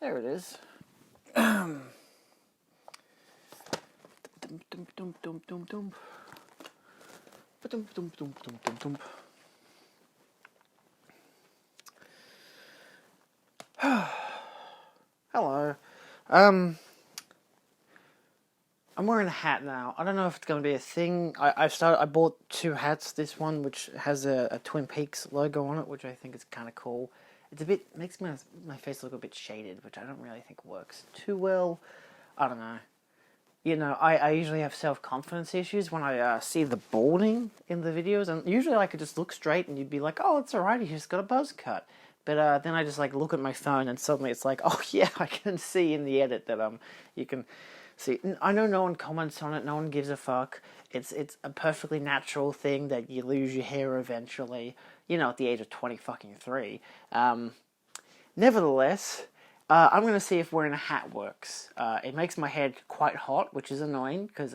There it is. Hello. I'm wearing a hat now. I don't know if it's going to be a thing. I bought two hats. This one, which has a Twin Peaks logo on it, which I think is kind of cool. It's a bit, makes my face look a bit shaded, which I don't really think works too well. I don't know. You know, I usually have self-confidence issues when I see the balding in the videos, and usually I could just look straight and you'd be like, oh, it's alright, you just got a buzz cut. But then I just like look at my phone and suddenly it's like, oh yeah, I can see in the edit that you can see. I know no one comments on it, no one gives a fuck. It's a perfectly natural thing that you lose your hair eventually, you know, at the age of 23. Nevertheless, I'm going to see if wearing a hat works. It makes my head quite hot, which is annoying, because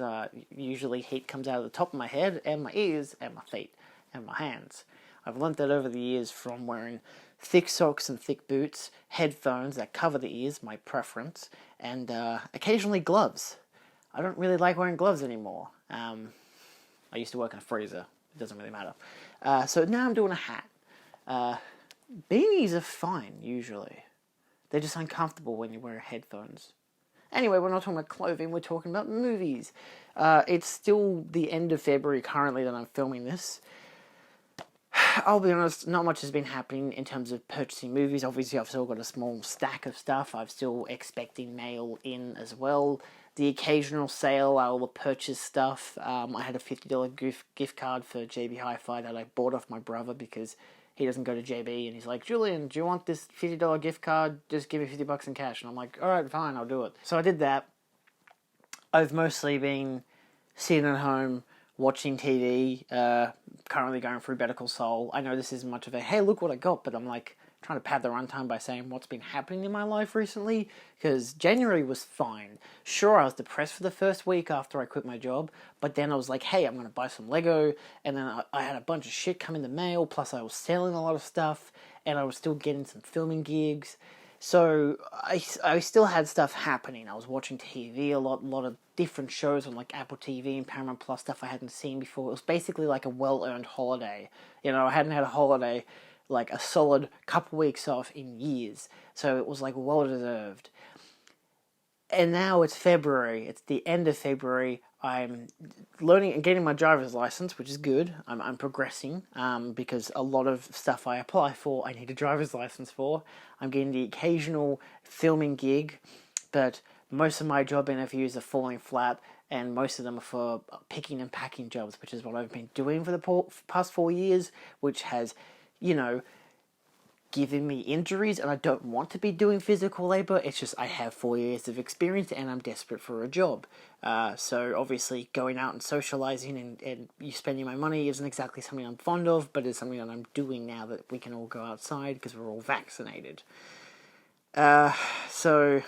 usually heat comes out of the top of my head, and my ears, and my feet, and my hands. I've learnt that over the years from wearing thick socks and thick boots, headphones that cover the ears, my preference, and occasionally gloves. I don't really like wearing gloves anymore. I used to work in a freezer. It doesn't really matter. So now I'm doing a hat. Beanies are fine, usually. They're just uncomfortable when you wear headphones. Anyway, we're not talking about clothing, we're talking about movies. It's still the end of February currently that I'm filming this. I'll be honest, not much has been happening in terms of purchasing movies. Obviously, I've still got a small stack of stuff. I'm still expecting mail in as well. The occasional sale, I will purchase stuff. I had a $50 gift card for JB Hi-Fi that I bought off my brother because he doesn't go to JB, and he's like, Julian, do you want this $50 gift card? Just give me $50 in cash. And I'm like, alright, fine, I'll do it. So I did that. I've mostly been sitting at home, watching TV, currently going through Better Call Saul. I know this isn't much of a, hey, look what I got, but I'm like, trying to pad the runtime by saying what's been happening in my life recently, because January was fine. Sure, I was depressed for the first week after I quit my job, but then I was like, hey, I'm going to buy some Lego, and then I had a bunch of shit come in the mail, plus I was selling a lot of stuff, and I was still getting some filming gigs, so I still had stuff happening. I was watching TV a lot of different shows on like Apple TV and Paramount Plus, stuff I hadn't seen before. It was basically like a well-earned holiday. You know, I hadn't had a holiday like a solid couple weeks off in years, so it was like well deserved. And now it's February. It's the end of February. I'm learning and getting my driver's license, which is good. I'm progressing because a lot of stuff I apply for, I need a driver's license for. I'm getting the occasional filming gig, but most of my job interviews are falling flat, and most of them are for picking and packing jobs, which is what I've been doing for the past 4 years, which has, you know, giving me injuries, and I don't want to be doing physical labor. It's just I have 4 years of experience and I'm desperate for a job. So obviously going out and socializing and you spending my money isn't exactly something I'm fond of, but it's something that I'm doing now that we can all go outside because we're all vaccinated. So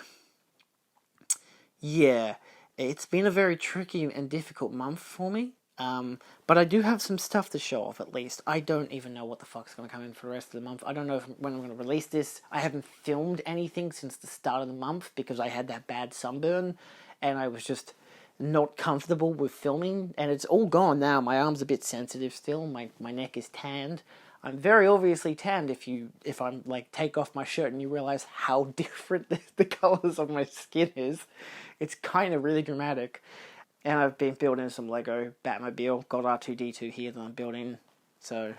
yeah, it's been a very tricky and difficult month for me. But I do have some stuff to show off, at least. I don't even know what the fuck's going to come in for the rest of the month. I don't know when I'm going to release this. I haven't filmed anything since the start of the month because I had that bad sunburn, and I was just not comfortable with filming, and it's all gone now. My arm's a bit sensitive still. My neck is tanned. I'm very obviously tanned if I'm like take off my shirt and you realize how different the colors of my skin is. It's kind of really dramatic. And I've been building some Lego Batmobile. Got R2-D2 here that I'm building. So,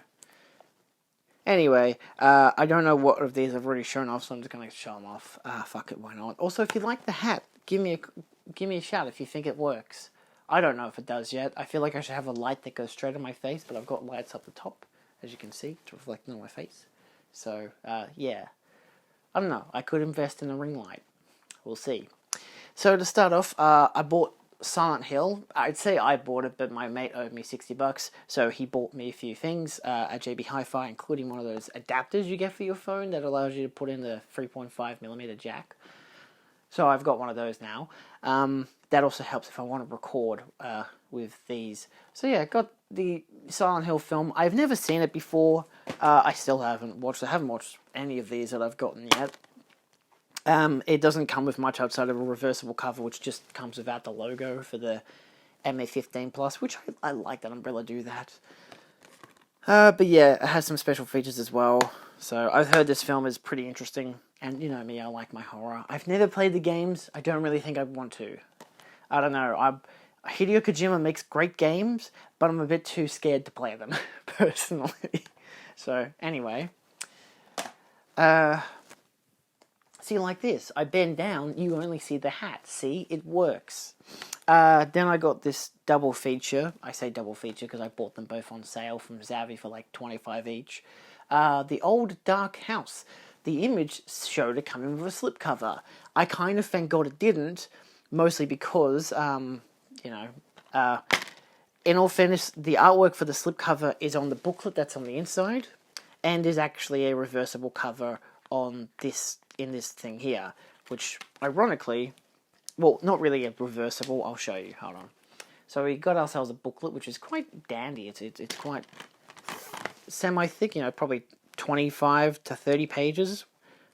anyway, I don't know what of these I've already shown off, so I'm just going to show them off. Fuck it, why not? Also, if you like the hat, give me a shout if you think it works. I don't know if it does yet. I feel like I should have a light that goes straight on my face, but I've got lights up the top, as you can see, to reflect on my face. So, yeah. I don't know. I could invest in a ring light. We'll see. So, to start off, I bought Silent Hill. I'd say I bought it, but my mate owed me $60, so he bought me a few things at JB Hi-Fi, including one of those adapters you get for your phone that allows you to put in the 3.5mm jack. So I've got one of those now. That also helps if I want to record with these. So yeah, got the Silent Hill film. I've never seen it before. I still haven't watched. I haven't watched any of these that I've gotten yet. It doesn't come with much outside of a reversible cover, which just comes without the logo for the MA15 Plus, which I like that Umbrella do that. But yeah, it has some special features as well. So I've heard this film is pretty interesting, and you know me, I like my horror. I've never played the games. I don't really think I'd want to. I don't know. Hideo Kojima makes great games, but I'm a bit too scared to play them, personally. So, anyway. See, like this. I bend down, you only see the hat. See? It works. Then I got this double feature. I say double feature because I bought them both on sale from Zavvi for like $25 each. The Old Dark House. The image showed it coming with a slipcover. I kind of thank God it didn't, mostly because, in all fairness, the artwork for the slipcover is on the booklet that's on the inside, and is actually a reversible cover on this, in this thing here, which, ironically, well, not really a reversible, I'll show you, hold on. So we got ourselves a booklet, which is quite dandy, it's quite semi-thick, probably 25 to 30 pages,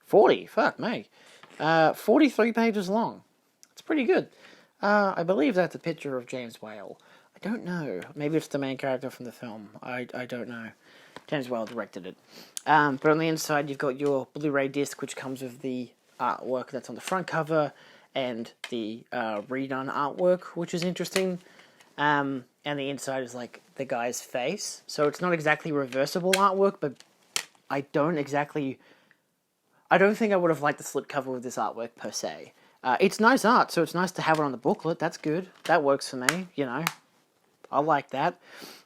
40, fuck me, 43 pages long. It's pretty good. I believe that's a picture of James Whale. I don't know. Maybe it's the main character from the film. I don't know. James Whale directed it. But on the inside, you've got your Blu-ray disc, which comes with the artwork that's on the front cover, and the redone artwork, which is interesting. And the inside is like the guy's face. So it's not exactly reversible artwork, but I don't think I would have liked the slipcover with this artwork per se. It's nice art, so it's nice to have it on the booklet. That's good. That works for me, I like that.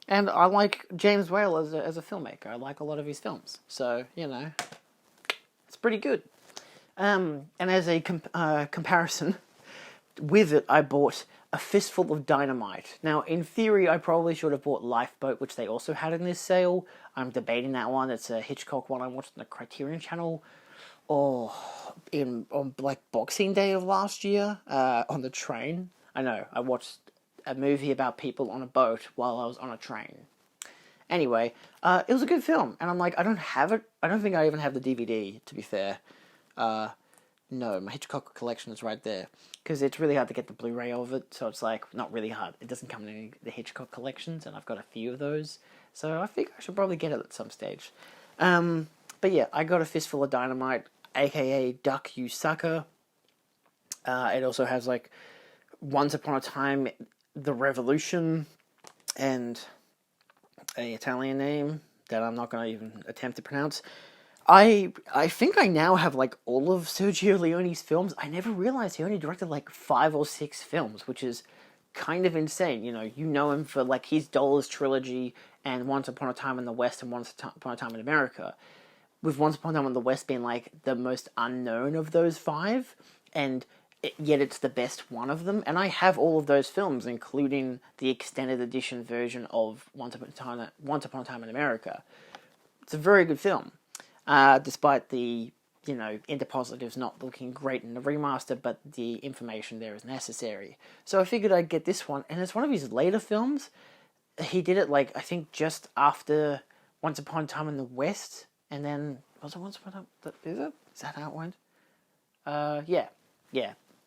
And I like James Whale as a filmmaker. I like a lot of his films. So, it's pretty good. And as a comparison, with it, I bought A Fistful of Dynamite. Now, in theory, I probably should have bought Lifeboat, which they also had in this sale. I'm debating that one. It's a Hitchcock one I watched on the Criterion Channel. On like Boxing Day of last year, on the train. I know, I watched a movie about people on a boat while I was on a train. Anyway, it was a good film, and I'm like, I don't have it. I don't think I even have the DVD, to be fair. No, my Hitchcock collection is right there, because it's really hard to get the Blu-ray of it, so it's like, not really hard. It doesn't come in any of the Hitchcock collections, and I've got a few of those, so I think I should probably get it at some stage. But yeah, I got A Fistful of Dynamite, aka Duck You Sucker. It also has like Once Upon a Time, The Revolution, and an Italian name that I'm not going to even attempt to pronounce. I think I now have like all of Sergio Leone's films. I never realized he only directed like 5 or 6 films, which is kind of insane. You know him for like his Dollars trilogy and Once Upon a Time in the West and Once Upon a Time in America. With Once Upon a Time in the West being like the most unknown of those 5, and yet it's the best one of them. And I have all of those films, including the extended edition version of Once Upon a Time in America. It's a very good film, despite the interpositives not looking great in the remaster, but the information there is necessary. So I figured I'd get this one, and it's one of his later films. He did it like I think just after Once Upon a Time in the West. And then, was it Once Upon a Time? Is it? Is that how it went? Yeah.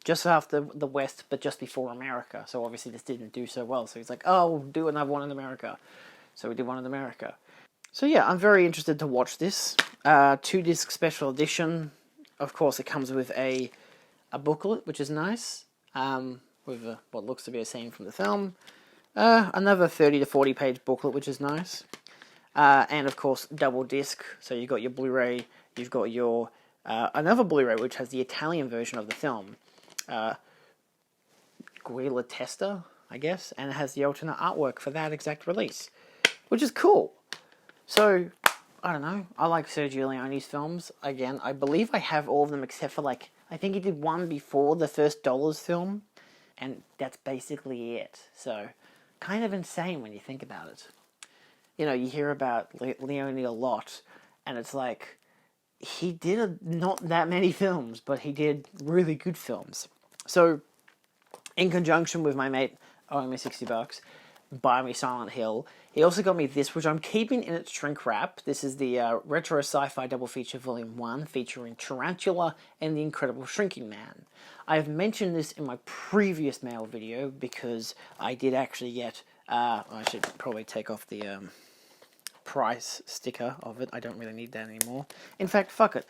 Just after the West, but just before America. So obviously this didn't do so well. So he's like, oh, we'll do another one in America. So we did one in America. So yeah, I'm very interested to watch this. 2-disc special edition. Of course, it comes with a booklet, which is nice. With what looks to be a scene from the film. Another 30 to 40 page booklet, which is nice. And of course, double disc. So you've got your Blu-ray, you've got your another Blu-ray which has the Italian version of the film, Guilla Testa, I guess, and it has the alternate artwork for that exact release, which is cool. So I don't know. I like Sergio Leone's films. Again, I believe I have all of them except for like I think he did one before the first Dollars film, and that's basically it. So kind of insane when you think about it. You hear about Leone a lot, and it's like, he did not that many films, but he did really good films. So, in conjunction with my mate owing me $60, buy me Silent Hill. He also got me this, which I'm keeping in its shrink wrap. This is the Retro Sci-Fi Double Feature Volume 1, featuring Tarantula and the Incredible Shrinking Man. I have mentioned this in my previous mail video because I did actually get... I should probably take off the price sticker of it. I don't really need that anymore. In fact, fuck it.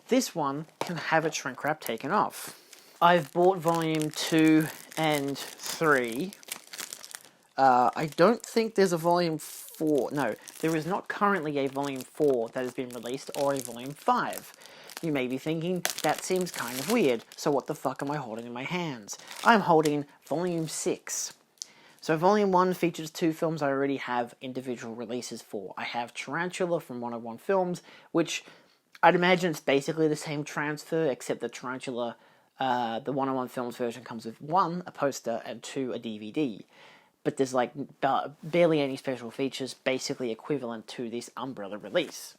This one can have its shrink wrap taken off. I've bought Volume 2 and 3. I don't think there's a Volume 4. No, there is not currently a Volume 4 that has been released, or a Volume 5. You may be thinking, that seems kind of weird, so what the fuck am I holding in my hands? I'm holding Volume 6. So Volume 1 features 2 films I already have individual releases for. I have Tarantula from 101 Films, which I'd imagine it's basically the same transfer, except the Tarantula, the 101 Films version comes with 1, a poster, and 2, a DVD. But there's like barely any special features, basically equivalent to this Umbrella release.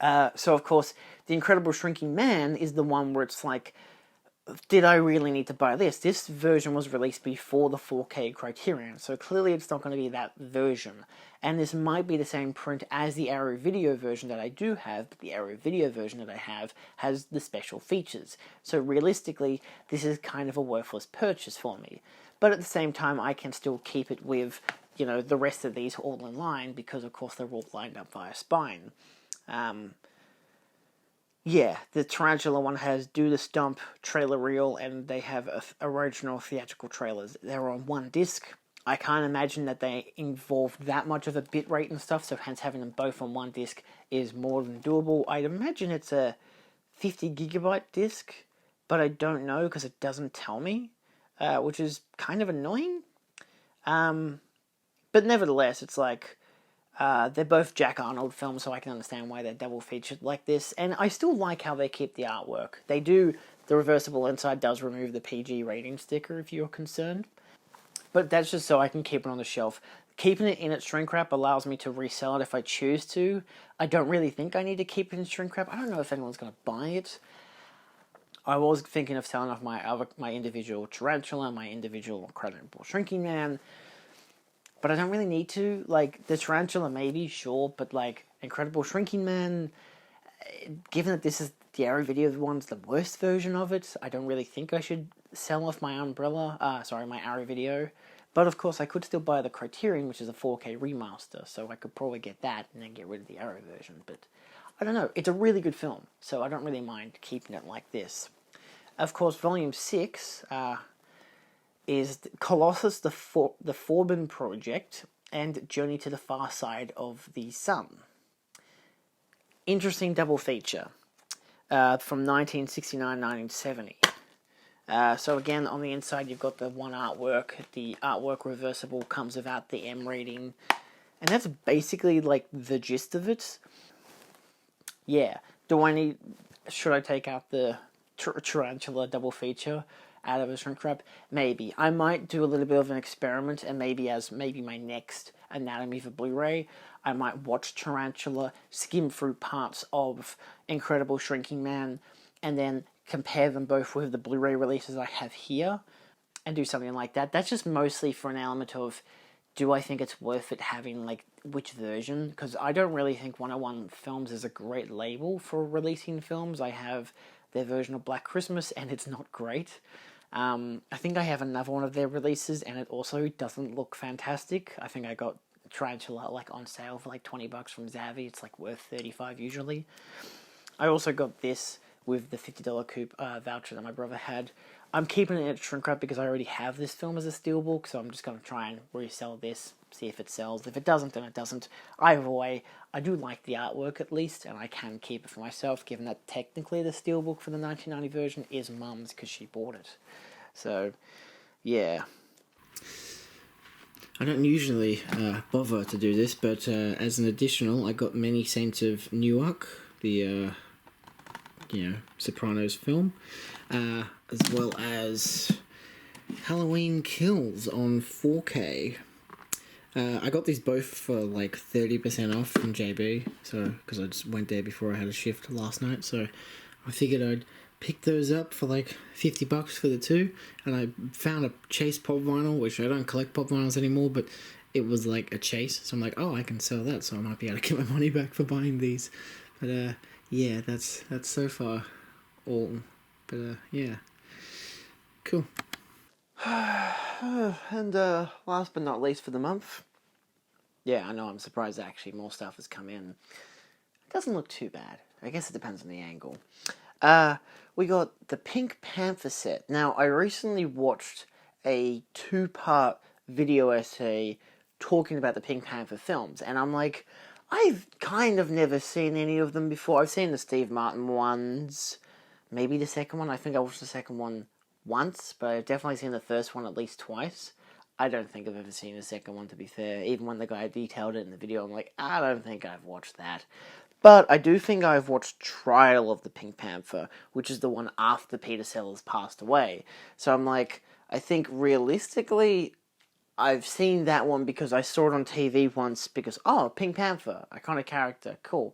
So of course, The Incredible Shrinking Man is the one where it's like, did I really need to buy this? This version was released before the 4K Criterion, so clearly it's not going to be that version. And this might be the same print as the Arrow Video version that I do have, but the Arrow Video version that I have has the special features. So realistically, this is kind of a worthless purchase for me. But at the same time, I can still keep it with, you know, the rest of these all in line, because of course they're all lined up via spine. Yeah, the Tarantula one has Do the Stump trailer reel, and they have original theatrical trailers. They're on one disc. I can't imagine that they involved that much of a bitrate and stuff, so hence having them both on one disc is more than doable. I'd imagine it's a 50 gigabyte disc, but I don't know because it doesn't tell me, which is kind of annoying. But nevertheless, it's like... they're both Jack Arnold films, so I can understand why they're double featured like this. And I still like how they keep the artwork. They do, the reversible inside does remove the PG rating sticker if you're concerned. But that's just so I can keep it on the shelf. Keeping it in its shrink wrap allows me to resell it if I choose to. I don't really think I need to keep it in shrink wrap. I don't know if anyone's going to buy it. I was thinking of selling off my individual Tarantula, my individual Incredible Shrinking Man. But I don't really need to. Like, the Tarantula maybe, sure, but like, Incredible Shrinking Man, given that this is the Arrow Video one's the worst version of it, I don't really think I should sell off my my Arrow Video. But of course, I could still buy the Criterion, which is a 4K remaster, so I could probably get that and then get rid of the Arrow version. But I don't know, it's a really good film, so I don't really mind keeping it like this. Of course, Volume 6, is Colossus, the Forbin Project, and Journey to the Far Side of the Sun. Interesting double feature from 1969-1970. So again, on the inside you've got the one artwork. The artwork reversible comes without the M rating, and that's basically like the gist of it. Yeah, should I take out the Tarantula double feature out of a shrink wrap? Maybe. I might do a little bit of an experiment, and maybe my next Anatomy for Blu-ray, I might watch Tarantula, skim through parts of Incredible Shrinking Man, and then compare them both with the Blu-ray releases I have here, and do something like that. That's just mostly for an element of, do I think it's worth it having, like, which version? Because I don't really think 101 Films is a great label for releasing films. I have their version of Black Christmas, and it's not great. I think I have another one of their releases, and it also doesn't look fantastic. I think I got Tarantula like on sale for like $20 from Zavvi. It's like worth $35 usually. I also got this with the $50 coupe voucher that my brother had. I'm keeping it in shrink wrap because I already have this film as a steelbook, so I'm just going to try and resell this, see if it sells. If it doesn't, then it doesn't. Either way, I do like the artwork at least, and I can keep it for myself, given that technically the steelbook for the 1990 version is Mum's because she bought it. So, yeah. I don't usually bother to do this, but as an additional, I got Many Saints of Newark, the Sopranos film, as well as Halloween Kills on 4K. I got these both for like 30% off from JB, so because I just went there before I had a shift last night, so I figured I'd picked those up for like $50 for the two, and I found a Chase pop vinyl, which I don't collect pop vinyls anymore, but it was like a Chase, so I'm like, oh, I can sell that, so I might be able to get my money back for buying these. But yeah, that's so far all. But yeah, cool. And last but not least for the month, yeah, I know I'm surprised that actually more stuff has come in. It doesn't look too bad. I guess it depends on the angle. We got the Pink Panther set. Now, I recently watched a 2-part video essay talking about the Pink Panther films, and I'm like, I've kind of never seen any of them before. I've seen the Steve Martin ones, maybe the second one. I think I watched the second one once, but I've definitely seen the first one at least twice. I don't think I've ever seen the second one, to be fair. Even when the guy detailed it in the video, I'm like, I don't think I've watched that. But I do think I've watched Trial of the Pink Panther, which is the one after Peter Sellers passed away. So I'm like, I think realistically, I've seen that one because I saw it on TV once because, oh, Pink Panther, iconic character, cool.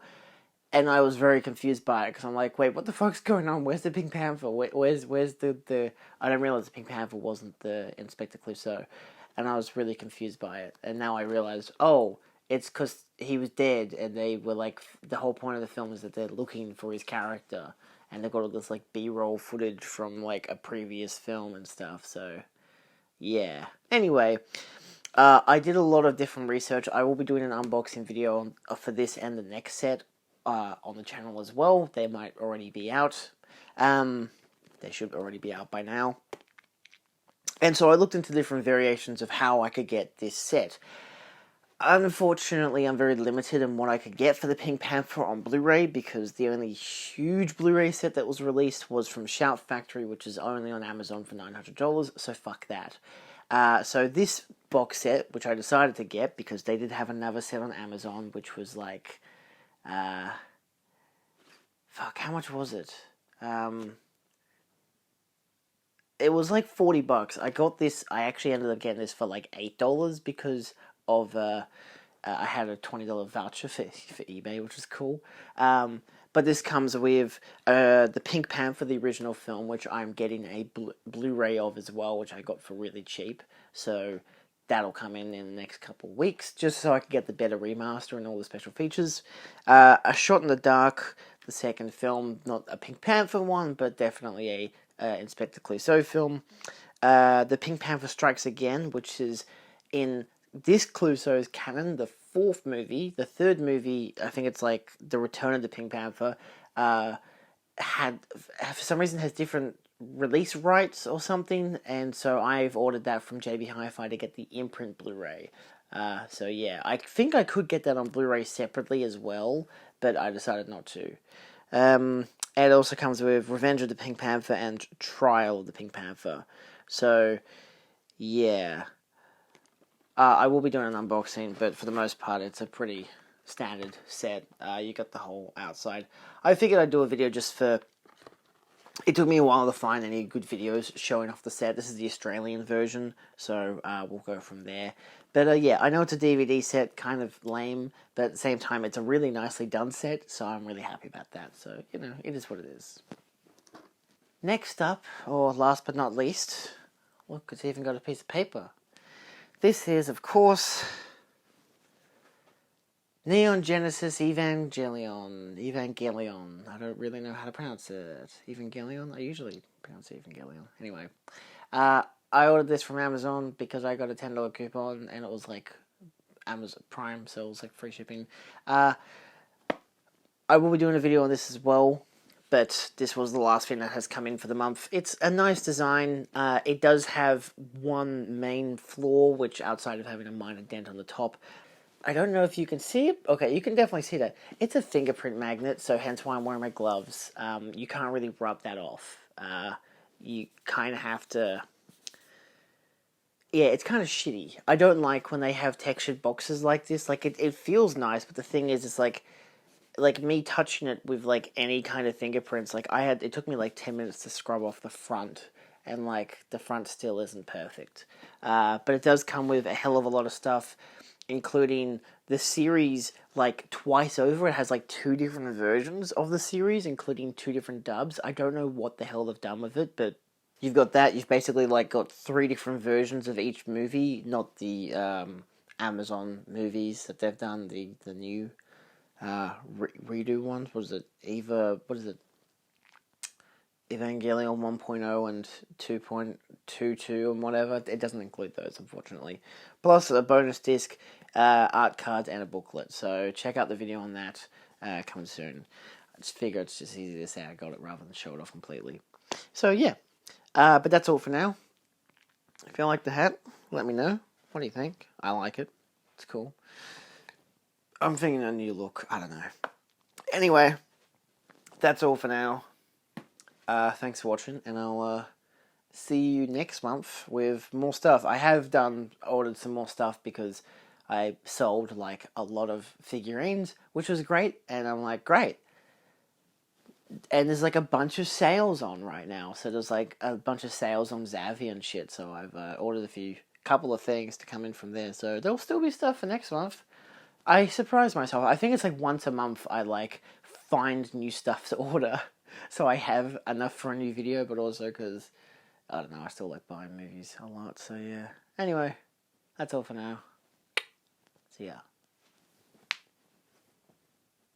And I was very confused by it because I'm like, wait, what the fuck's going on? Where's the Pink Panther? Where's the... I didn't realize the Pink Panther wasn't the Inspector Clouseau. And I was really confused by it. And now I realized, oh, it's because he was dead and they were like, the whole point of the film is that they're looking for his character. And they've got all this like B-roll footage from like a previous film and stuff. So, yeah. Anyway, I did a lot of different research. I will be doing an unboxing video for this and the next set. On the channel as well. They might already be out. They should already be out by now. And so I looked into different variations of how I could get this set. Unfortunately, I'm very limited in what I could get for the Pink Panther on Blu-ray because the only huge Blu-ray set that was released was from Shout Factory, which is only on Amazon for $900, so fuck that. So this box set, which I decided to get because they did have another set on Amazon, which was like... fuck, how much was it? It was like $40. I got this, I actually ended up getting this for like $8 because of, I had a $20 voucher for eBay, which was cool. But this comes with the Pink Panther, the original film, which I'm getting a Blu-ray of as well, which I got for really cheap. So that'll come in the next couple of weeks, just so I can get the better remaster and all the special features. A Shot in the Dark, the second film, not a Pink Panther one, but definitely a Inspector Clouseau film. The Pink Panther Strikes Again, which is in this Clouseau's canon, the fourth movie. The third movie, I think it's like The Return of the Pink Panther, had, for some reason, has different release rights or something, and so I've ordered that from JB Hi-Fi to get the imprint Blu-ray. So yeah, I think I could get that on Blu-ray separately as well, but I decided not to. It also comes with Revenge of the Pink Panther and Trial of the Pink Panther. So, yeah. I will be doing an unboxing, but for the most part, it's a pretty standard set. You got the whole outside. I figured I'd do a video just for... It took me a while to find any good videos showing off the set. This is the Australian version, so we'll go from there. But yeah, I know it's a DVD set, kind of lame, but at the same time, it's a really nicely done set, so I'm really happy about that. So, you know, it is what it is. Next up, or last but not least, look, it's even got a piece of paper. This is, of course, Neon Genesis Evangelion. I don't really know how to pronounce it. Evangelion? I usually pronounce it Evangelion. Anyway. I ordered this from Amazon because I got a $10 coupon and it was like Amazon Prime, so it was like free shipping. I will be doing a video on this as well, but this was the last thing that has come in for the month. It's a nice design. It does have one main flaw, which outside of having a minor dent on the top, I don't know if you can see it. Okay, you can definitely see that. It's a fingerprint magnet, so hence why I'm wearing my gloves. You can't really rub that off. You kind of have to... Yeah, it's kind of shitty. I don't like when they have textured boxes like this. Like, it feels nice, but the thing is, it's like me touching it with, like, any kind of fingerprints. Like, it took me, like, 10 minutes to scrub off the front, and, like, the front still isn't perfect. But it does come with a hell of a lot of stuff. including the series like twice over. It has like 2 different versions of the series, including 2 different dubs. I don't know what the hell they've done with it, but you've got that. You've basically like got 3 different versions of each movie, not the Amazon movies that they've done. The new redo ones. What is it? What is it? Evangelion 1.0 and 2.22 and whatever. It doesn't include those, unfortunately. Plus a bonus disc, art cards, and a booklet. So check out the video on that. Coming soon. I just figure it's just easy to say I got it rather than show it off completely. So yeah. But that's all for now. If you like the hat, let me know. What do you think? I like it. It's cool. I'm thinking a new look. I don't know. Anyway, that's all for now. Thanks for watching, and I'll see you next month with more stuff. I have ordered some more stuff because I sold like a lot of figurines, which was great, and I'm like, great. And there's like a bunch of sales on right now, so there's like a bunch of sales on Zavvi and shit, so I've ordered couple of things to come in from there, so there'll still be stuff for next month. I surprise myself. I think it's like once a month I like find new stuff to order. So I have enough for a new video, but also because, I don't know, I still like buying movies a lot, so yeah. Anyway, that's all for now. See ya.